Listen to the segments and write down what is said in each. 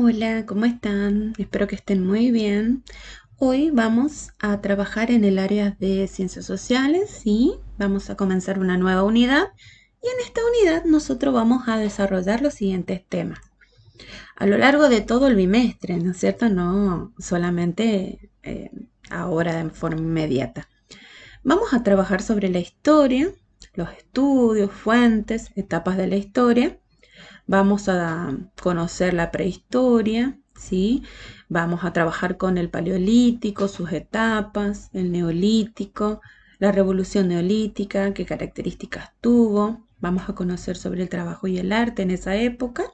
Hola, ¿cómo están? Espero que estén muy bien. Hoy vamos a trabajar en el área de ciencias sociales y vamos a comenzar una nueva unidad. Y en esta unidad nosotros vamos a desarrollar los siguientes temas. A lo largo de todo el bimestre, ¿no es cierto? No solamente ahora en forma inmediata. Vamos a trabajar sobre la historia, los estudios, fuentes, etapas de la historia. Vamos a conocer la prehistoria, ¿sí? Vamos a trabajar con el paleolítico, sus etapas, el neolítico, la revolución neolítica, qué características tuvo. Vamos a conocer sobre el trabajo y el arte en esa época.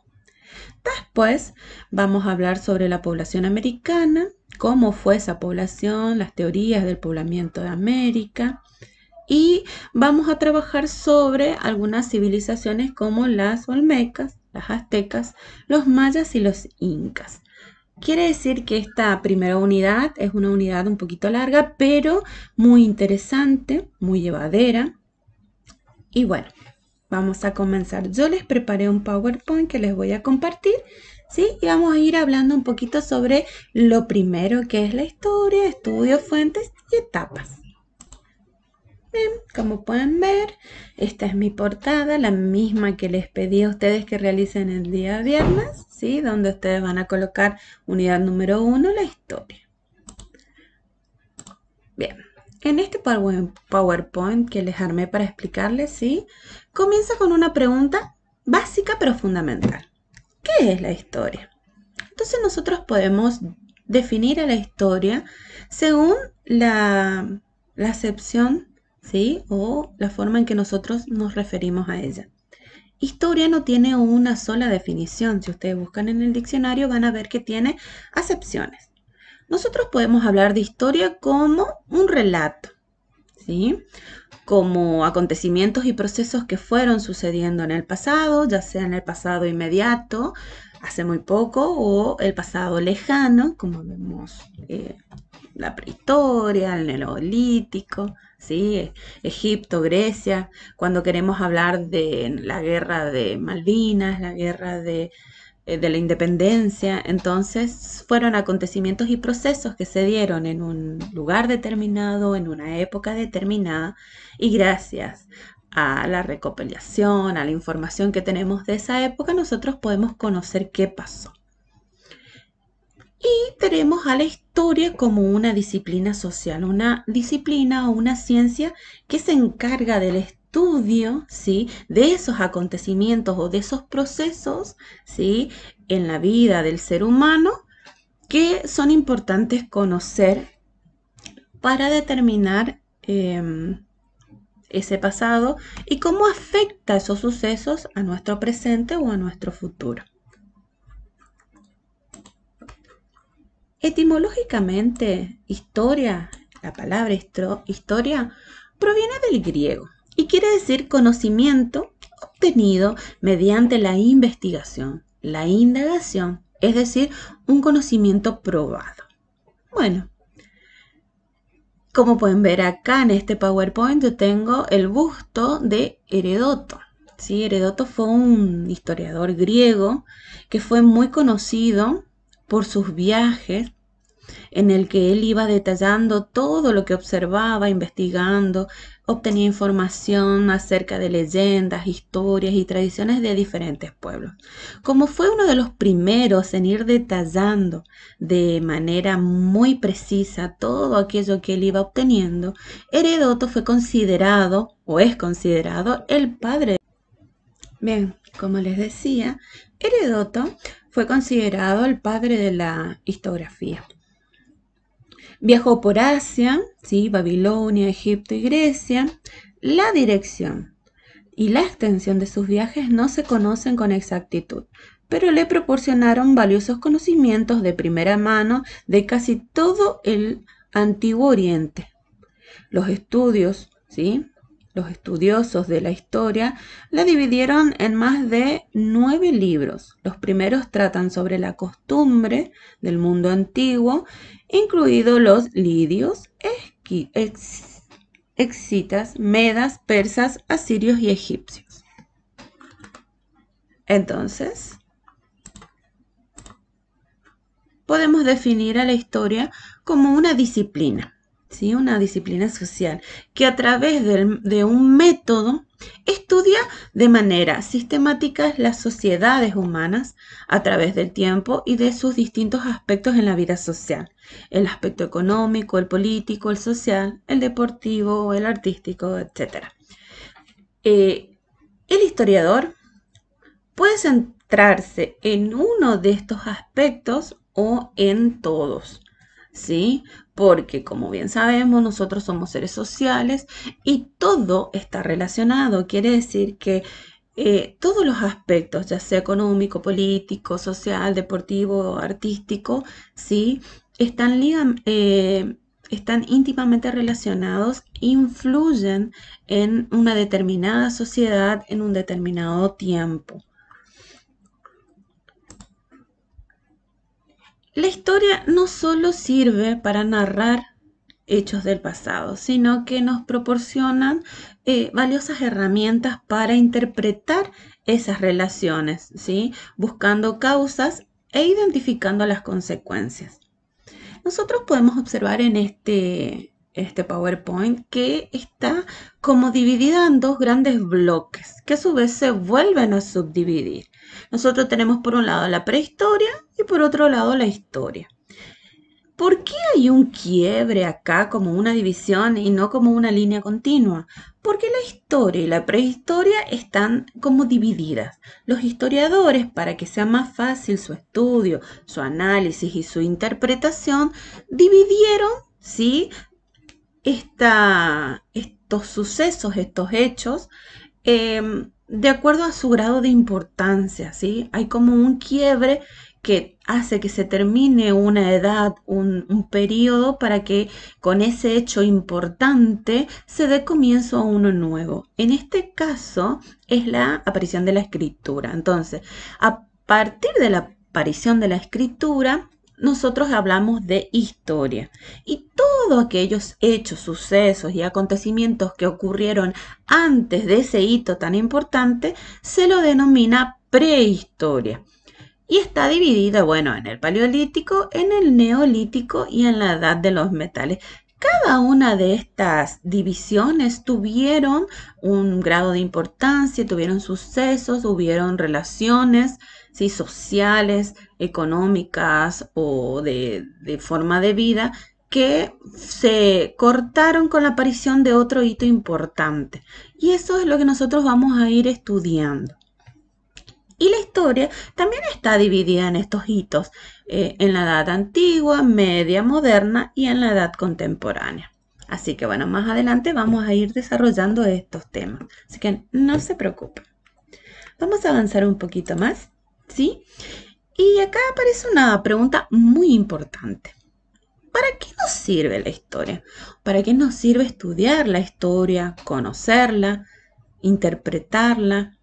Después vamos a hablar sobre la población americana, cómo fue esa población, las teorías del poblamiento de América. Y vamos a trabajar sobre algunas civilizaciones como las olmecas, las aztecas, los mayas y los incas. Quiere decir que esta primera unidad es una unidad un poquito larga, pero muy interesante, muy llevadera. Y bueno, vamos a comenzar. Yo les preparé un PowerPoint que les voy a compartir, ¿sí? Y vamos a ir hablando un poquito sobre lo primero que es la historia, estudios, fuentes y etapas. Bien, como pueden ver, esta es mi portada, la misma que les pedí a ustedes que realicen el día viernes, ¿sí? Donde ustedes van a colocar unidad número 1, la historia. Bien, en este PowerPoint que les armé para explicarles, ¿sí? Comienza con una pregunta básica pero fundamental. ¿Qué es la historia? Entonces nosotros podemos definir a la historia según la acepción, ¿sí? O la forma en que nosotros nos referimos a ella. Historia no tiene una sola definición. Si ustedes buscan en el diccionario van a ver que tiene acepciones. Nosotros podemos hablar de historia como un relato, ¿sí? Como acontecimientos y procesos que fueron sucediendo en el pasado, ya sea en el pasado inmediato, hace muy poco, o el pasado lejano, como vemos la prehistoria, el neolítico, ¿sí? Egipto, Grecia, cuando queremos hablar de la guerra de Malvinas, la guerra de la independencia. Entonces fueron acontecimientos y procesos que se dieron en un lugar determinado, en una época determinada, y gracias a la recopilación, a la información que tenemos de esa época, nosotros podemos conocer qué pasó. Y tenemos a la historia como una disciplina social, una disciplina o una ciencia que se encarga del estudio, ¿sí? De esos acontecimientos o de esos procesos, ¿sí? En la vida del ser humano que son importantes conocer para determinar ese pasado y cómo afecta esos sucesos a nuestro presente o a nuestro futuro. Etimológicamente, historia, la palabra historia, proviene del griego y quiere decir conocimiento obtenido mediante la investigación, la indagación, es decir, un conocimiento probado. Bueno, como pueden ver acá en este PowerPoint, yo tengo el busto de Heródoto. ¿Sí? Heródoto fue un historiador griego que fue muy conocido por sus viajes en el que él iba detallando todo lo que observaba, investigando, obtenía información acerca de leyendas, historias y tradiciones de diferentes pueblos. Como fue uno de los primeros en ir detallando de manera muy precisa todo aquello que él iba obteniendo, Heródoto fue considerado o es considerado el padre. Bien, como les decía, Heródoto fue considerado el padre de la historiografía. Viajó por Asia, ¿sí? Babilonia, Egipto y Grecia. La dirección y la extensión de sus viajes no se conocen con exactitud, pero le proporcionaron valiosos conocimientos de primera mano de casi todo el Antiguo Oriente. Los estudios, ¿sí? Los estudiosos de la historia la dividieron en más de 9 libros. Los primeros tratan sobre la costumbre del mundo antiguo, incluidos los lidios, excitas, medas, persas, asirios y egipcios. Entonces, podemos definir a la historia como una disciplina, ¿sí? Una disciplina social que a través de un método estudia de manera sistemática las sociedades humanas a través del tiempo y de sus distintos aspectos en la vida social. El aspecto económico, el político, el social, el deportivo, el artístico, etc. El historiador puede centrarse en uno de estos aspectos o en todos, ¿sí? Porque, como bien sabemos, nosotros somos seres sociales y todo está relacionado. Quiere decir que todos los aspectos, ya sea económico, político, social, deportivo, artístico, ¿sí? Están íntimamente relacionados, influyen en una determinada sociedad en un determinado tiempo. La historia no solo sirve para narrar hechos del pasado, sino que nos proporcionan valiosas herramientas para interpretar esas relaciones, ¿sí? Buscando causas e identificando las consecuencias. Nosotros podemos observar en este PowerPoint que está como dividida en dos grandes bloques, que a su vez se vuelven a subdividir. Nosotros tenemos por un lado la prehistoria y por otro lado la historia. ¿Por qué hay un quiebre acá como una división y no como una línea continua? Porque la historia y la prehistoria están como divididas. Los historiadores, para que sea más fácil su estudio, su análisis y su interpretación, dividieron, ¿sí? Estos sucesos, estos hechos, de acuerdo a su grado de importancia, ¿sí? Hay como un quiebre que hace que se termine una edad, un periodo, para que con ese hecho importante se dé comienzo a uno nuevo. En este caso es la aparición de la escritura. Entonces, a partir de la aparición de la escritura, nosotros hablamos de historia. Y todos aquellos hechos, sucesos y acontecimientos que ocurrieron antes de ese hito tan importante se lo denomina prehistoria. Y está dividida, bueno, en el paleolítico, en el neolítico y en la edad de los metales. Cada una de estas divisiones tuvieron un grado de importancia, tuvieron sucesos, hubieron relaciones, ¿sí? Sociales, económicas o de forma de vida que se cortaron con la aparición de otro hito importante. Y eso es lo que nosotros vamos a ir estudiando. Y la historia también está dividida en estos hitos, en la edad antigua, media, moderna y en la edad contemporánea. Así que bueno, más adelante vamos a ir desarrollando estos temas. Así que no se preocupen. Vamos a avanzar un poquito más, ¿sí? Y acá aparece una pregunta muy importante. ¿Para qué nos sirve la historia? ¿Para qué nos sirve estudiar la historia, conocerla, interpretarla?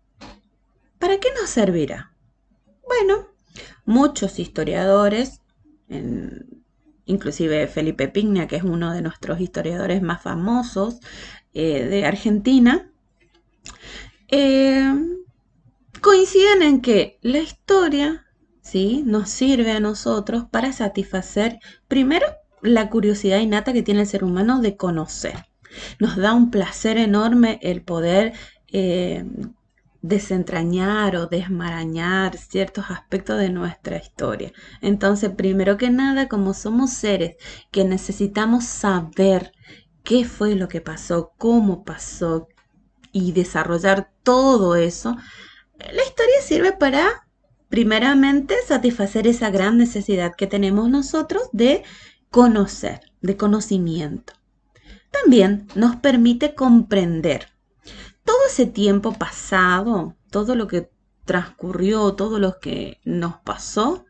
¿Para qué nos servirá? Bueno, muchos historiadores, inclusive Felipe Piña, que es uno de nuestros historiadores más famosos de Argentina, coinciden en que la historia, ¿sí?, nos sirve a nosotros para satisfacer primero la curiosidad innata que tiene el ser humano de conocer. Nos da un placer enorme el poder desentrañar o desmarañar ciertos aspectos de nuestra historia. Entonces, primero que nada, como somos seres que necesitamos saber qué fue lo que pasó, cómo pasó y desarrollar todo eso, la historia sirve para, primeramente, satisfacer esa gran necesidad que tenemos nosotros de conocer, de conocimiento. También nos permite comprender todo ese tiempo pasado, todo lo que transcurrió, todo lo que nos pasó,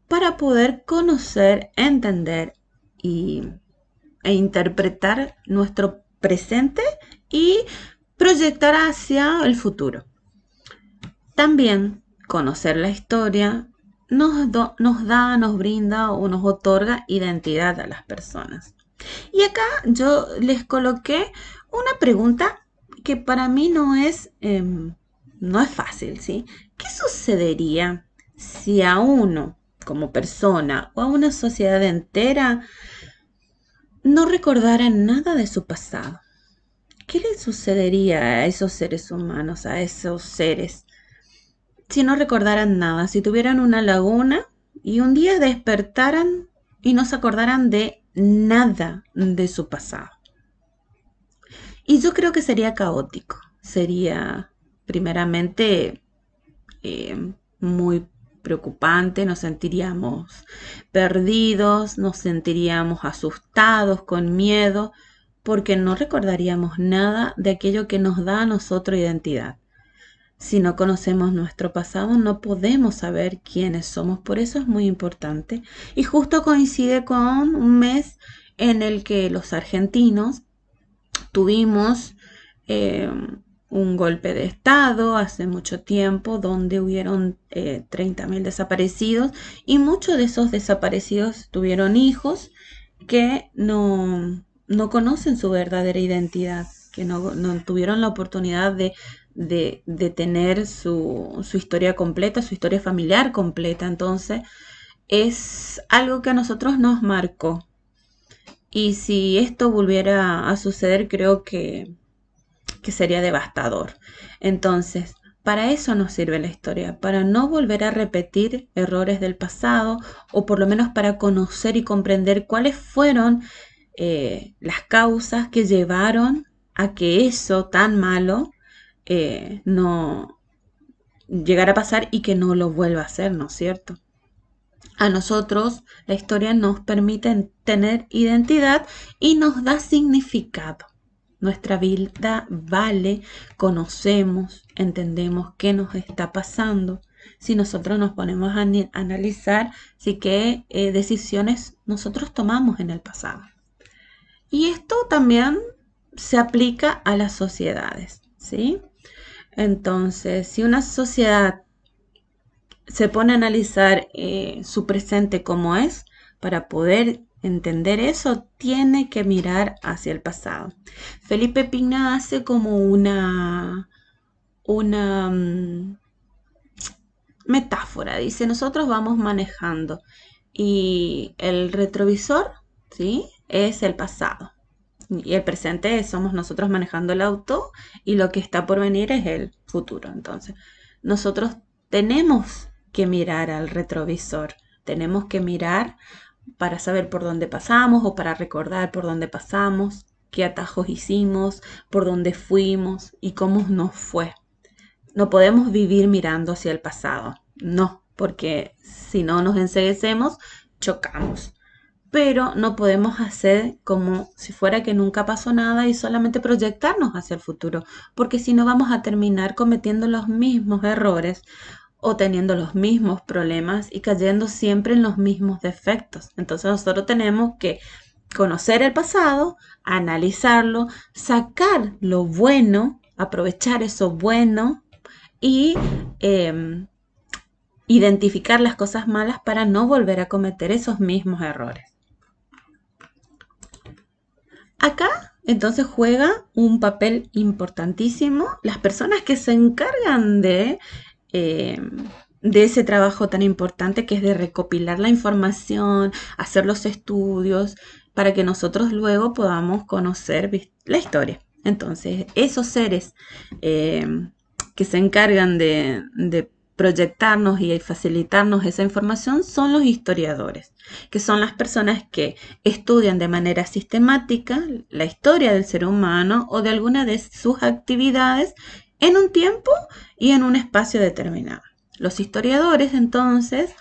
para poder conocer, entender e interpretar nuestro presente y proyectar hacia el futuro. También conocer la historia nos brinda o nos otorga identidad a las personas. Y acá yo les coloqué una pregunta que para mí no es fácil, ¿sí? ¿Qué sucedería si a uno como persona o a una sociedad entera no recordara nada de su pasado? ¿Qué le sucedería a esos seres humanos, a esos seres, si no recordaran nada, si tuvieran una laguna y un día despertaran y no se acordaran de nada de su pasado? Y yo creo que sería caótico, sería primeramente muy preocupante, nos sentiríamos perdidos, nos sentiríamos asustados, con miedo, porque no recordaríamos nada de aquello que nos da a nosotros identidad. Si no conocemos nuestro pasado, no podemos saber quiénes somos, por eso es muy importante. Y justo coincide con un mes en el que los argentinos tuvimos un golpe de estado hace mucho tiempo donde hubieron 30.000 desaparecidos, y muchos de esos desaparecidos tuvieron hijos que no conocen su verdadera identidad, que no tuvieron la oportunidad de tener su historia completa, su historia familiar completa. Entonces es algo que a nosotros nos marcó. Y si esto volviera a suceder, creo que sería devastador. Entonces, para eso nos sirve la historia, para no volver a repetir errores del pasado, o por lo menos para conocer y comprender cuáles fueron las causas que llevaron a que eso tan malo no llegara a pasar y que no lo vuelva a hacer, ¿no es cierto? A nosotros la historia nos permite tener identidad y nos da significado. Nuestra vida vale, conocemos, entendemos qué nos está pasando. Si nosotros nos ponemos a analizar si qué decisiones nosotros tomamos en el pasado. Y esto también se aplica a las sociedades, ¿sí? Entonces, si una sociedad se pone a analizar su presente como es, para poder entender eso, tiene que mirar hacia el pasado. Felipe Pigna hace como una metáfora. Dice, nosotros vamos manejando y el retrovisor, ¿sí?, es el pasado. Y el presente somos nosotros manejando el auto, y lo que está por venir es el futuro. Entonces, nosotros tenemos que mirar al retrovisor, tenemos que mirar para saber por dónde pasamos, o para recordar por dónde pasamos, qué atajos hicimos, por dónde fuimos y cómo nos fue. No podemos vivir mirando hacia el pasado, no, porque si no nos enceguecemos, chocamos. Pero no podemos hacer como si fuera que nunca pasó nada y solamente proyectarnos hacia el futuro, porque si no vamos a terminar cometiendo los mismos errores o teniendo los mismos problemas y cayendo siempre en los mismos defectos. Entonces nosotros tenemos que conocer el pasado, analizarlo, sacar lo bueno, aprovechar eso bueno y identificar las cosas malas para no volver a cometer esos mismos errores. Acá entonces juega un papel importantísimo las personas que se encargan de ese trabajo tan importante, que es de recopilar la información, hacer los estudios, para que nosotros luego podamos conocer la historia. Entonces, esos seres que se encargan de proyectarnos y facilitarnos esa información son los historiadores, que son las personas que estudian de manera sistemática la historia del ser humano o de alguna de sus actividades en un tiempo y en un espacio determinado. Los historiadores entonces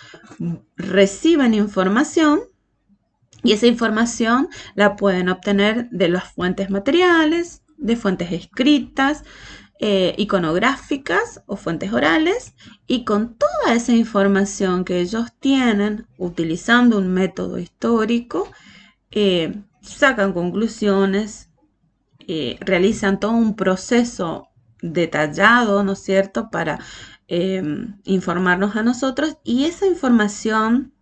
reciben información, y esa información la pueden obtener de las fuentes materiales, de fuentes escritas, iconográficas o fuentes orales, y con toda esa información que ellos tienen, utilizando un método histórico, sacan conclusiones, realizan todo un proceso detallado, ¿no es cierto?, para informarnos a nosotros, y esa información,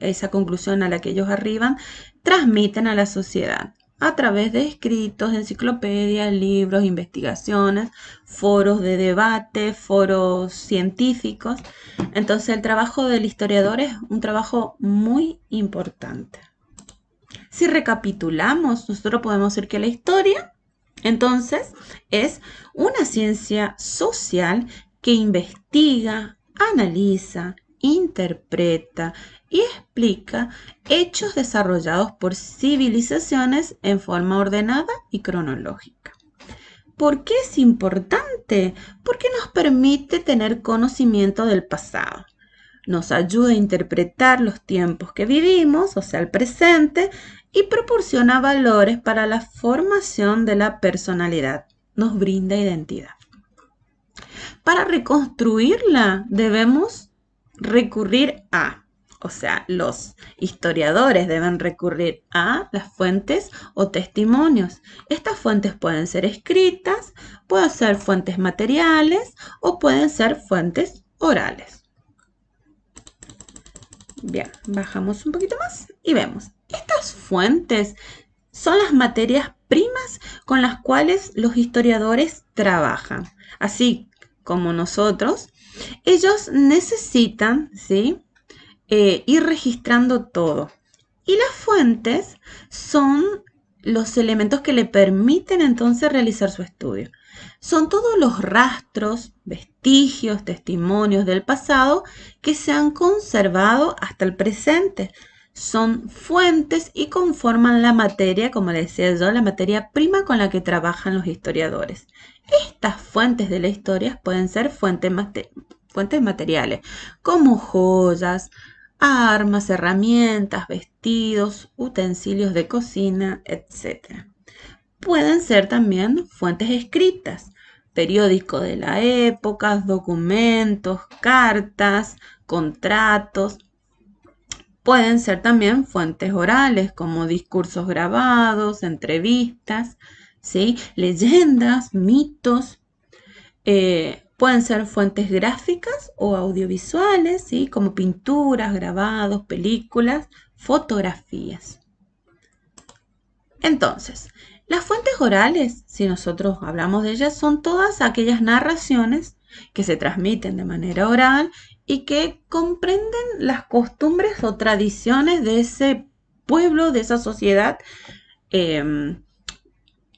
esa conclusión a la que ellos arriban, transmiten a la sociedad. a través de escritos, enciclopedias, libros, investigaciones, foros de debate, foros científicos. Entonces el trabajo del historiador es un trabajo muy importante. Si recapitulamos, nosotros podemos decir que la historia, entonces, es una ciencia social que investiga, analiza, interpreta y explica hechos desarrollados por civilizaciones en forma ordenada y cronológica. ¿Por qué es importante? Porque nos permite tener conocimiento del pasado. Nos ayuda a interpretar los tiempos que vivimos, o sea, el presente, y proporciona valores para la formación de la personalidad. Nos brinda identidad. Para reconstruirla debemos recurrir a, o sea, los historiadores deben recurrir a las fuentes o testimonios. Estas fuentes pueden ser escritas, pueden ser fuentes materiales o pueden ser fuentes orales. Bien, bajamos un poquito más y vemos. Estas fuentes son las materias primas con las cuales los historiadores trabajan. Así como nosotros, ellos necesitan, ¿sí?, ir registrando todo. Y las fuentes son los elementos que le permiten entonces realizar su estudio. Son todos los rastros, vestigios, testimonios del pasado que se han conservado hasta el presente. Son fuentes y conforman la materia, como les decía yo, la materia prima con la que trabajan los historiadores. Estas fuentes de la historia pueden ser fuentes materiales, como joyas, armas, herramientas, vestidos, utensilios de cocina, etc. Pueden ser también fuentes escritas, periódicos de la época, documentos, cartas, contratos. Pueden ser también fuentes orales, como discursos grabados, entrevistas, ¿sí?, leyendas, mitos. Pueden ser fuentes gráficas o audiovisuales, ¿sí?, como pinturas, grabados, películas, fotografías. Entonces, las fuentes orales, si nosotros hablamos de ellas, son todas aquellas narraciones que se transmiten de manera oral y que comprenden las costumbres o tradiciones de ese pueblo, de esa sociedad, y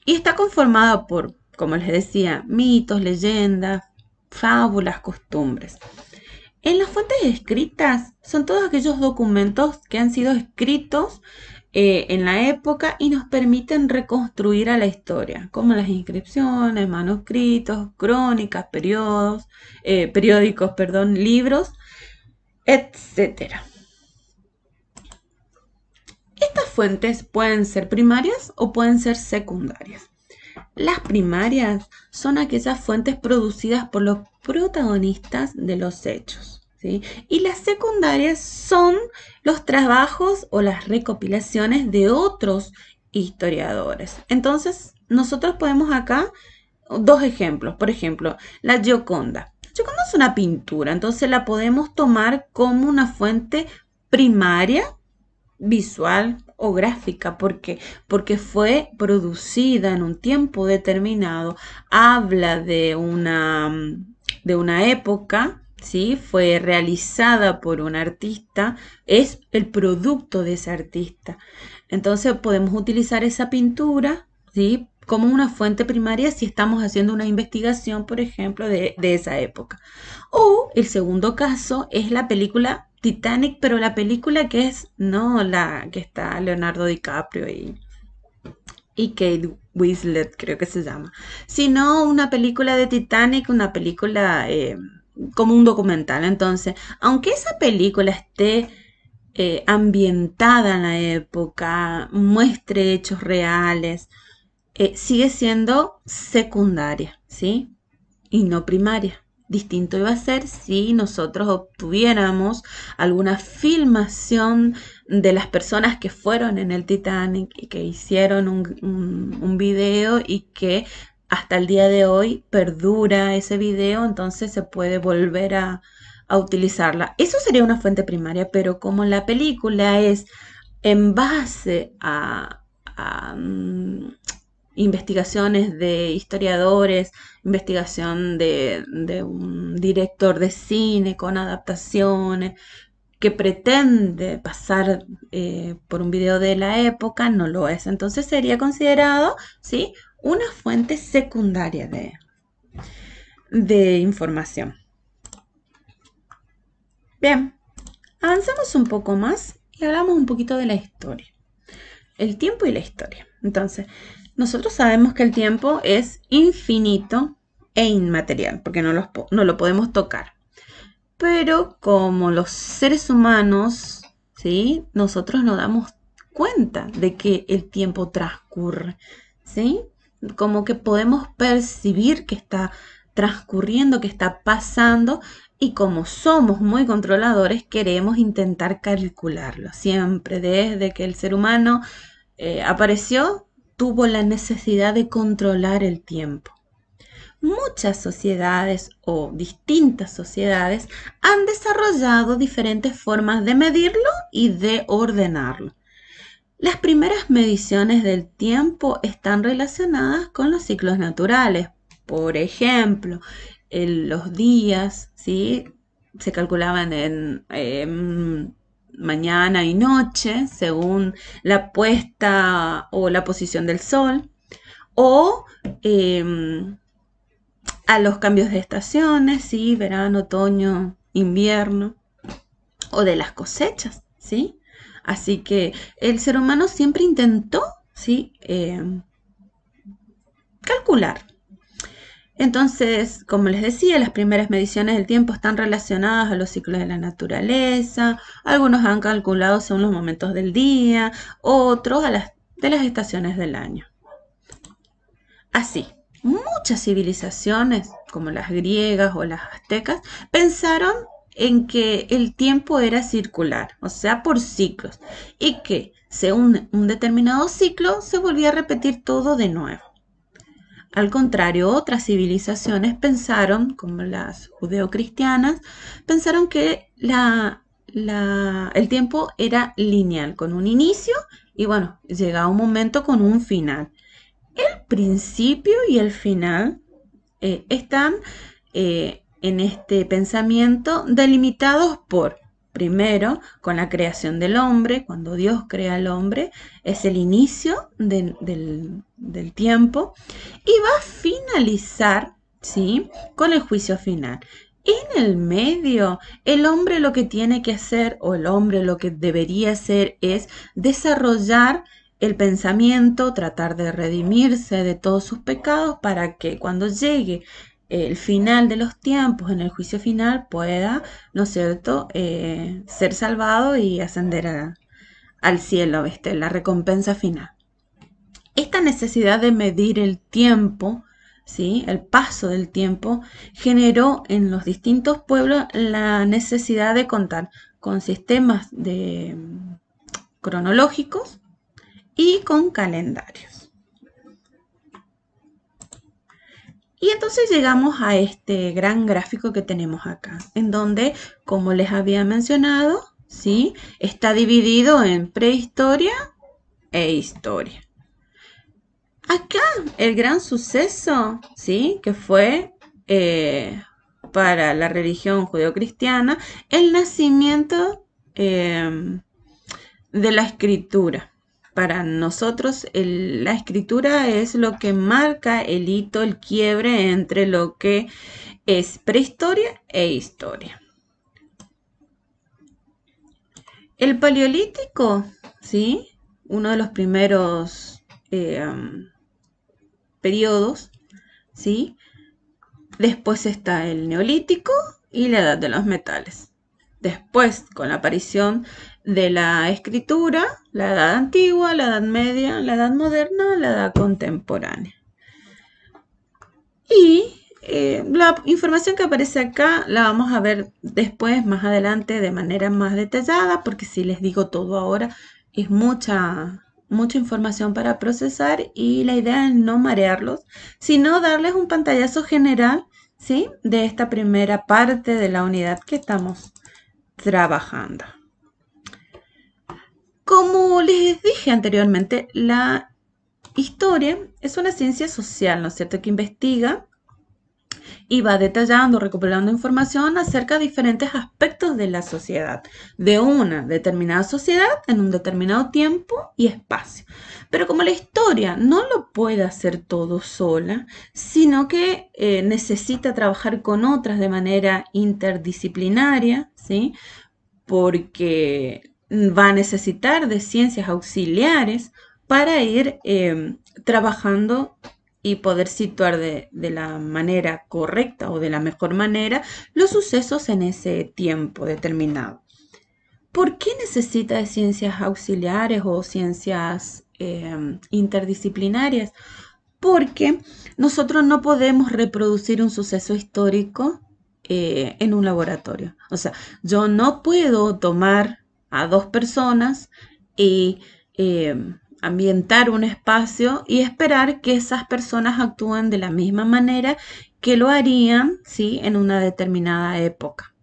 está conformada por, como les decía, mitos, leyendas, fábulas, costumbres. En las fuentes escritas son todos aquellos documentos que han sido escritos en la época y nos permiten reconstruir a la historia, como las inscripciones, manuscritos, crónicas, periódicos, libros, etc. Estas fuentes pueden ser primarias o pueden ser secundarias. Las primarias son aquellas fuentes producidas por los protagonistas de los hechos, ¿sí? Y las secundarias son los trabajos o las recopilaciones de otros historiadores. Entonces, nosotros podemos acá dos ejemplos. Por ejemplo, la Gioconda. La Gioconda es una pintura, entonces la podemos tomar como una fuente primaria, visual o gráfica. ¿Por qué? Porque fue producida en un tiempo determinado, habla de una época, ¿sí? Fue realizada por un artista, es el producto de ese artista. Entonces podemos utilizar esa pintura, ¿sí?, como una fuente primaria si estamos haciendo una investigación, por ejemplo, de esa época. O el segundo caso es la película Titanic, pero la película que es, no la que está Leonardo DiCaprio y Kate Winslet, creo que se llama, sino una película de Titanic, una película como un documental. Entonces, aunque esa película esté ambientada en la época, muestre hechos reales, sigue siendo secundaria, ¿sí?, y no primaria. Distinto iba a ser si nosotros obtuviéramos alguna filmación de las personas que fueron en el Titanic y que hicieron un video y que hasta el día de hoy perdura ese video, entonces se puede volver a utilizarla. Eso sería una fuente primaria, pero como la película es en base a investigaciones de historiadores, investigación de un director de cine con adaptaciones, que pretende pasar por un video de la época, no lo es. Entonces sería considerado, ¿sí?, una fuente secundaria de información. Bien, avanzamos un poco más y hablamos un poquito de la historia. El tiempo y la historia. Entonces, nosotros sabemos que el tiempo es infinito e inmaterial, porque no lo podemos tocar. Pero como los seres humanos, ¿sí?, nosotros nos damos cuenta de que el tiempo transcurre, ¿sí? Como que podemos percibir que está transcurriendo, que está pasando, y como somos muy controladores, queremos intentar calcularlo. Siempre, desde que el ser humano apareció, tuvo la necesidad de controlar el tiempo. Muchas sociedades o distintas sociedades han desarrollado diferentes formas de medirlo y de ordenarlo. Las primeras mediciones del tiempo están relacionadas con los ciclos naturales. Por ejemplo, los días, ¿sí?, se calculaban en mañana y noche según la puesta o la posición del sol, o a los cambios de estaciones, ¿sí?, verano, otoño, invierno, o de las cosechas, ¿sí? Así que el ser humano siempre intentó, ¿sí?, calcular. Entonces, como les decía, las primeras mediciones del tiempo están relacionadas a los ciclos de la naturaleza. Algunos han calculado según los momentos del día, otros de las estaciones del año. Así, muchas civilizaciones, como las griegas o las aztecas, pensaron en que el tiempo era circular, o sea, por ciclos, y que según un determinado ciclo se volvía a repetir todo de nuevo. Al contrario, otras civilizaciones pensaron, como las judeocristianas, pensaron que el tiempo era lineal, con un inicio y bueno, llegaba un momento con un final. El principio y el final están en este pensamiento delimitados por, primero, con la creación del hombre. Cuando Dios crea al hombre, es el inicio del tiempo, y va a finalizar, ¿sí?, con el juicio final. En el medio, el hombre lo que tiene que hacer, o el hombre lo que debería hacer, es desarrollar el pensamiento, tratar de redimirse de todos sus pecados para que cuando llegue el final de los tiempos, en el juicio final, pueda, ¿no es cierto?, ser salvado y ascender al cielo, ¿viste?, la recompensa final. Esta necesidad de medir el tiempo, ¿sí?, el paso del tiempo, generó en los distintos pueblos la necesidad de contar con sistemas cronológicos y con calendarios. Y entonces llegamos a este gran gráfico que tenemos acá, en donde, como les había mencionado, ¿sí?, está dividido en prehistoria e historia. Acá el gran suceso, ¿sí?, que fue para la religión judeocristiana, el nacimiento de la escritura. Para nosotros la escritura es lo que marca el hito, el quiebre entre lo que es prehistoria e historia. El paleolítico, ¿sí?, uno de los primeros periodos, ¿sí? Después está el neolítico y la edad de los metales. Después, con la aparición de la escritura, la edad antigua, la edad media, la edad moderna, la edad contemporánea. Y la información que aparece acá la vamos a ver después, más adelante, de manera más detallada, porque si les digo todo ahora, es mucha información para procesar, y la idea es no marearlos, sino darles un pantallazo general, ¿sí?, de esta primera parte de la unidad que estamos trabajando. Como les dije anteriormente, la historia es una ciencia social, ¿no es cierto?, que investiga y va detallando, recopilando información acerca de diferentes aspectos de la sociedad, de una determinada sociedad en un determinado tiempo y espacio. Pero como la historia no lo puede hacer todo sola, sino que necesita trabajar con otras de manera interdisciplinaria, ¿sí? Porque va a necesitar de ciencias auxiliares para ir trabajando y poder situar de la manera correcta o de la mejor manera los sucesos en ese tiempo determinado. ¿Por qué necesita de ciencias auxiliares o ciencias interdisciplinarias? Porque nosotros no podemos reproducir un suceso histórico en un laboratorio. O sea, yo no puedo tomar a dos personas y ambientar un espacio y esperar que esas personas actúen de la misma manera que lo harían, ¿sí?, en una determinada época,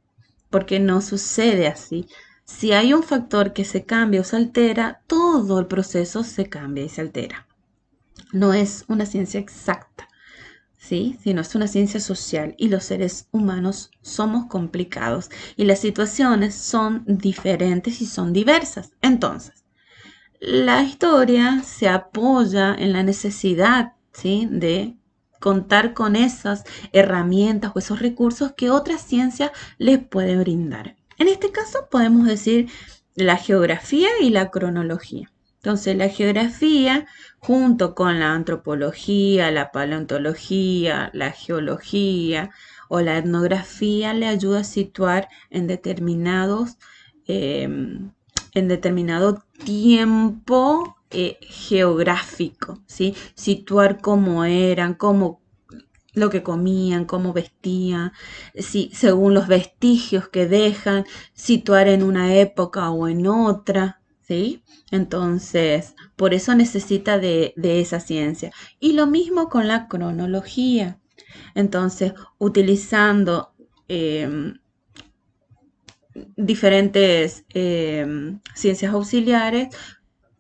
porque no sucede así. Si hay un factor que se cambia o se altera, todo el proceso se cambia y se altera. No es una ciencia exacta, ¿sí?, sino es una ciencia social y los seres humanos somos complicados y las situaciones son diferentes y son diversas. Entonces, la historia se apoya en la necesidad, ¿sí?, de contar con esas herramientas o esos recursos que otra ciencia les puede brindar. En este caso podemos decir la geografía y la cronología. Entonces, la geografía, junto con la antropología, la paleontología, la geología o la etnografía, le ayuda a situar en determinado tiempo geográfico, ¿sí? Situar cómo eran, cómo lo que comían, cómo vestían, sí, según los vestigios que dejan, situar en una época o en otra, ¿sí? Entonces, por eso necesita de esa ciencia. Y lo mismo con la cronología. Entonces, utilizando diferentes ciencias auxiliares,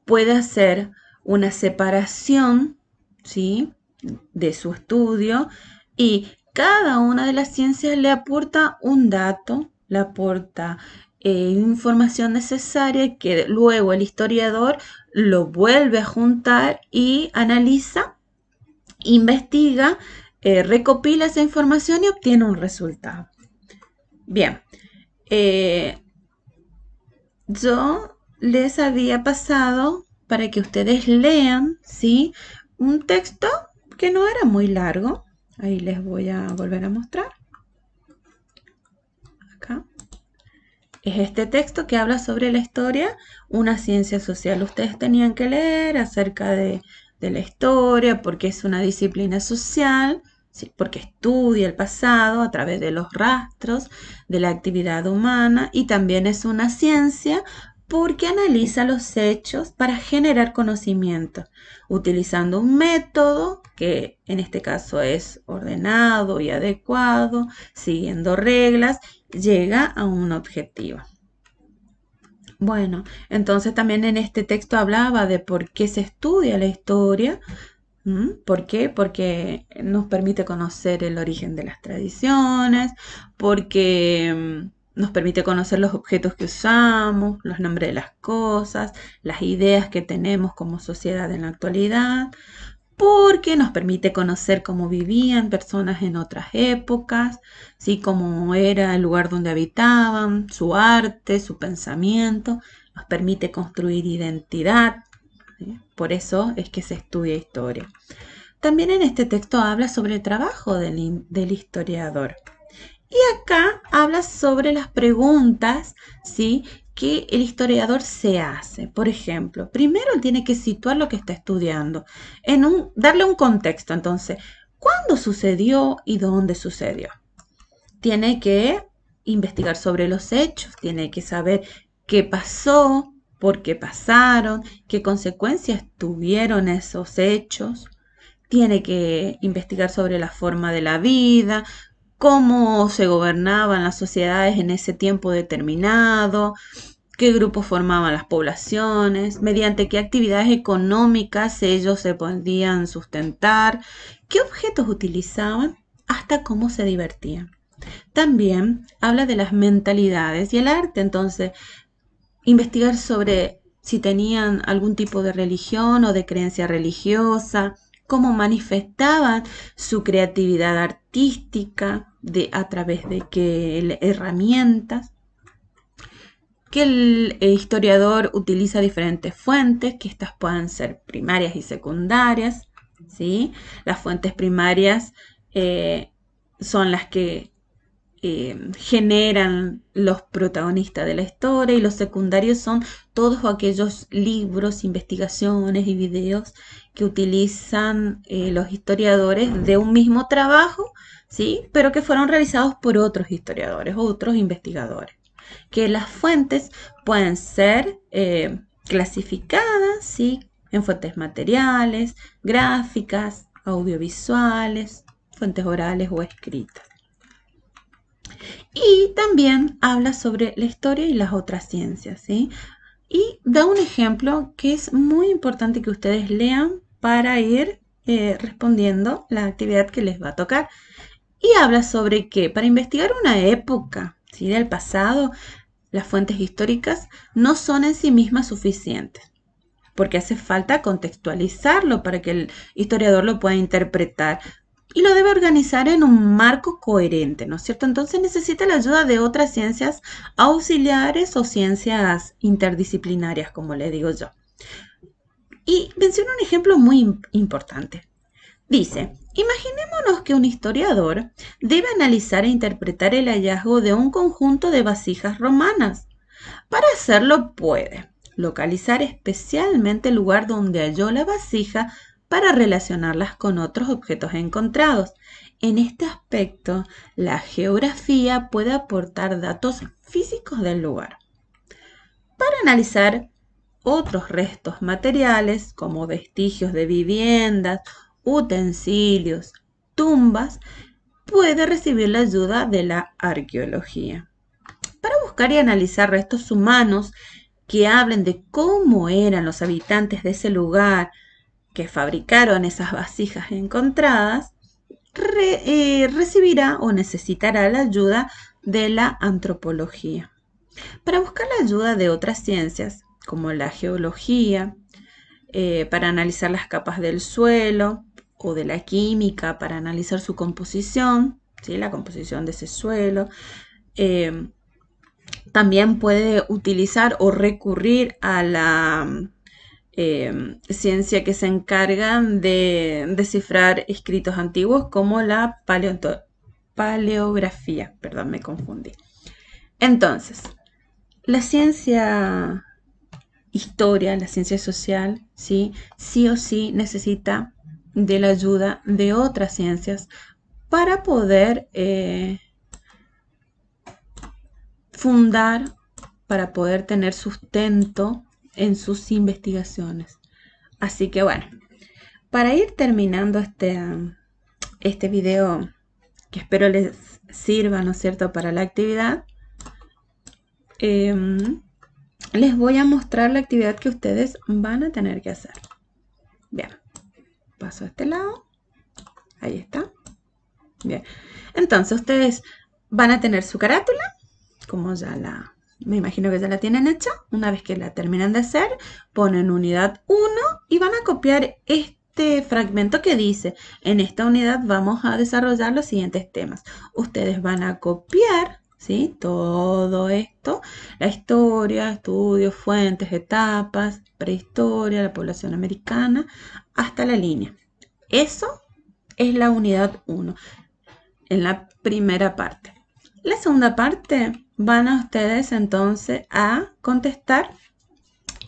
puede hacer una separación, ¿sí?, de su estudio, y cada una de las ciencias le aporta un dato, le aporta información necesaria que luego el historiador lo vuelve a juntar y analiza, investiga, recopila esa información y obtiene un resultado. Bien, yo les había pasado para que ustedes lean, ¿sí?, un texto que no era muy largo. Ahí les voy a volver a mostrar. Acá. Es este texto que habla sobre la historia, una ciencia social. Ustedes tenían que leer acerca de la historia, porque es una disciplina social, ¿sí?, porque estudia el pasado a través de los rastros de la actividad humana, y también es una ciencia porque analiza los hechos para generar conocimiento, utilizando un método que en este caso es ordenado y adecuado, siguiendo reglas, llega a un objetivo. Bueno, entonces también en este texto hablaba de por qué se estudia la historia. ¿Por qué? Porque nos permite conocer el origen de las tradiciones, porque nos permite conocer los objetos que usamos, los nombres de las cosas, las ideas que tenemos como sociedad en la actualidad, porque nos permite conocer cómo vivían personas en otras épocas, ¿sí?, cómo era el lugar donde habitaban, su arte, su pensamiento, nos permite construir identidad, ¿sí? Por eso es que se estudia historia. También en este texto habla sobre el trabajo del historiador. Y acá habla sobre las preguntas, ¿sí?, que el historiador se hace. Por ejemplo, primero él tiene que situar lo que está estudiando, darle un contexto. Entonces, ¿cuándo sucedió y dónde sucedió? Tiene que investigar sobre los hechos, tiene que saber qué pasó, por qué pasaron, qué consecuencias tuvieron esos hechos. Tiene que investigar sobre la forma de la vida, cómo se gobernaban las sociedades en ese tiempo determinado, qué grupos formaban las poblaciones, mediante qué actividades económicas ellos se podían sustentar, qué objetos utilizaban, hasta cómo se divertían. También habla de las mentalidades y el arte, entonces investigar sobre si tenían algún tipo de religión o de creencia religiosa, cómo manifestaban su creatividad artística, a través de qué herramientas, que el historiador utiliza diferentes fuentes, que estas puedan ser primarias y secundarias, ¿sí? Las fuentes primarias son las que generan los protagonistas de la historia, y los secundarios son todos aquellos libros, investigaciones y videos que utilizan los historiadores de un mismo trabajo, ¿sí? Pero que fueron realizados por otros historiadores o otros investigadores. Que las fuentes pueden ser clasificadas, ¿sí? En fuentes materiales, gráficas, audiovisuales, fuentes orales o escritas. Y también habla sobre la historia y las otras ciencias, ¿sí? Y da un ejemplo que es muy importante que ustedes lean para ir respondiendo la actividad que les va a tocar. Y habla sobre que para investigar una época, ¿sí?, del pasado, las fuentes históricas no son en sí mismas suficientes, porque hace falta contextualizarlo para que el historiador lo pueda interpretar y lo debe organizar en un marco coherente, ¿no es cierto? Entonces necesita la ayuda de otras ciencias auxiliares o ciencias interdisciplinarias, como le digo yo. Y menciona un ejemplo muy importante. Dice, imaginémonos que un historiador debe analizar e interpretar el hallazgo de un conjunto de vasijas romanas. Para hacerlo puede localizar especialmente el lugar donde halló la vasija para relacionarlas con otros objetos encontrados. En este aspecto, la geografía puede aportar datos físicos del lugar. Para analizar otros restos materiales, como vestigios de viviendas, utensilios, tumbas, puede recibir la ayuda de la arqueología. Para buscar y analizar restos humanos que hablen de cómo eran los habitantes de ese lugar que fabricaron esas vasijas encontradas, recibirá o necesitará la ayuda de la antropología. Para buscar la ayuda de otras ciencias, como la geología, para analizar las capas del suelo, o de la química, para analizar su composición, ¿sí?, la composición de ese suelo. También puede utilizar o recurrir a la ciencia que se encarga de descifrar escritos antiguos, como la paleografía. Perdón, me confundí. Entonces, la ciencia historia, la ciencia social, ¿sí?, sí o sí necesita de la ayuda de otras ciencias para poder fundar, para poder tener sustento en sus investigaciones. Así que bueno, para ir terminando este video, que espero les sirva, ¿no es cierto?, para la actividad, les voy a mostrar la actividad que ustedes van a tener que hacer. Bien, paso a este lado. Ahí está. Bien, entonces ustedes van a tener su carátula, como me imagino que ya la tienen hecha. Una vez que la terminan de hacer, ponen unidad 1 y van a copiar este fragmento que dice: en esta unidad vamos a desarrollar los siguientes temas. Ustedes van a copiar, ¿sí?, todo esto: la historia, estudios, fuentes, etapas, prehistoria, la población americana, hasta la línea. Eso es la unidad 1, en la primera parte. La segunda parte van a ustedes entonces a contestar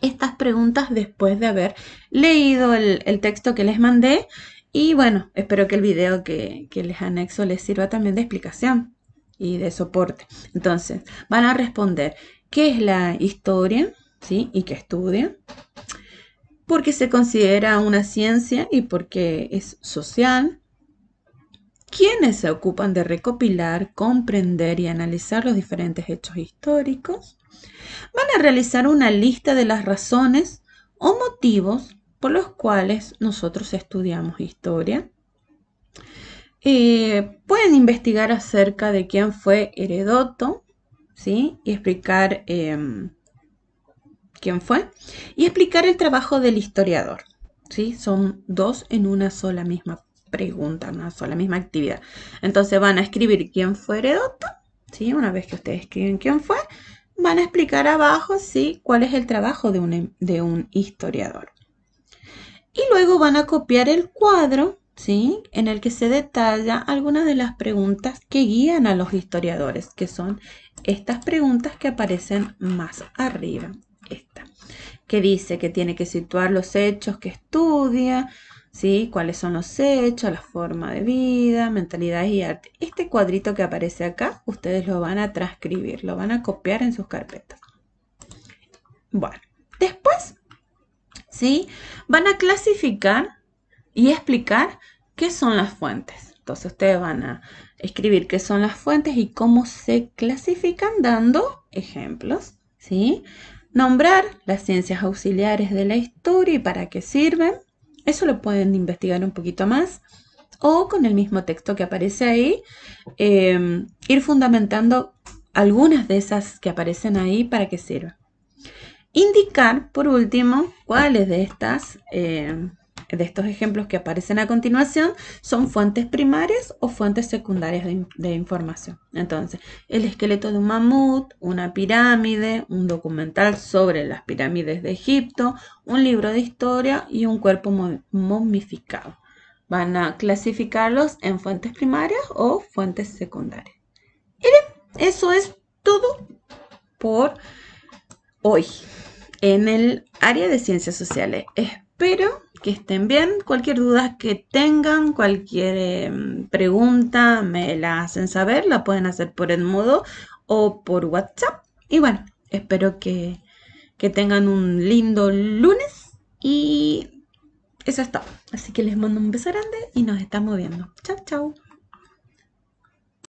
estas preguntas después de haber leído el texto que les mandé. Y bueno, espero que el video que les anexo les sirva también de explicación y de soporte. Entonces, van a responder: ¿qué es la historia? ¿Sí? ¿Y qué estudia? ¿Por qué se considera una ciencia y por qué es social? ¿Quiénes se ocupan de recopilar, comprender y analizar los diferentes hechos históricos? Van a realizar una lista de las razones o motivos por los cuales nosotros estudiamos historia. Pueden investigar acerca de quién fue Heródoto, ¿sí? Y explicar quién fue. Y explicar el trabajo del historiador, ¿sí? Son dos en una sola misma pregunta, una sola misma actividad. Entonces van a escribir quién fue Heródoto, ¿sí? Una vez que ustedes escriben quién fue, van a explicar abajo, ¿sí? Cuál es el trabajo de un historiador. Y luego van a copiar el cuadro, ¿sí? En el que se detalla algunas de las preguntas que guían a los historiadores, que son estas preguntas que aparecen más arriba. Esta, que dice que tiene que situar los hechos que estudia, ¿sí? Cuáles son los hechos, la forma de vida, mentalidad y arte. Este cuadrito que aparece acá, ustedes lo van a transcribir, lo van a copiar en sus carpetas. Bueno, después, ¿sí? Van a clasificar y explicar qué son las fuentes. Entonces ustedes van a escribir qué son las fuentes y cómo se clasifican dando ejemplos, ¿sí? Nombrar las ciencias auxiliares de la historia y para qué sirven. Eso lo pueden investigar un poquito más. O con el mismo texto que aparece ahí, ir fundamentando algunas de esas que aparecen ahí para qué sirven. Indicar, por último, cuáles de estos ejemplos que aparecen a continuación son fuentes primarias o fuentes secundarias de información. Entonces, el esqueleto de un mamut, una pirámide, un documental sobre las pirámides de Egipto, un libro de historia y un cuerpo momificado. Van a clasificarlos en fuentes primarias o fuentes secundarias. Y bien, eso es todo por hoy en el área de ciencias sociales. Espero que estén bien. Cualquier duda que tengan, cualquier pregunta, me la hacen saber. La pueden hacer por Edmodo o por WhatsApp. Y bueno, espero que tengan un lindo lunes. Y eso es todo. Así que les mando un beso grande y nos estamos viendo. Chao, chao.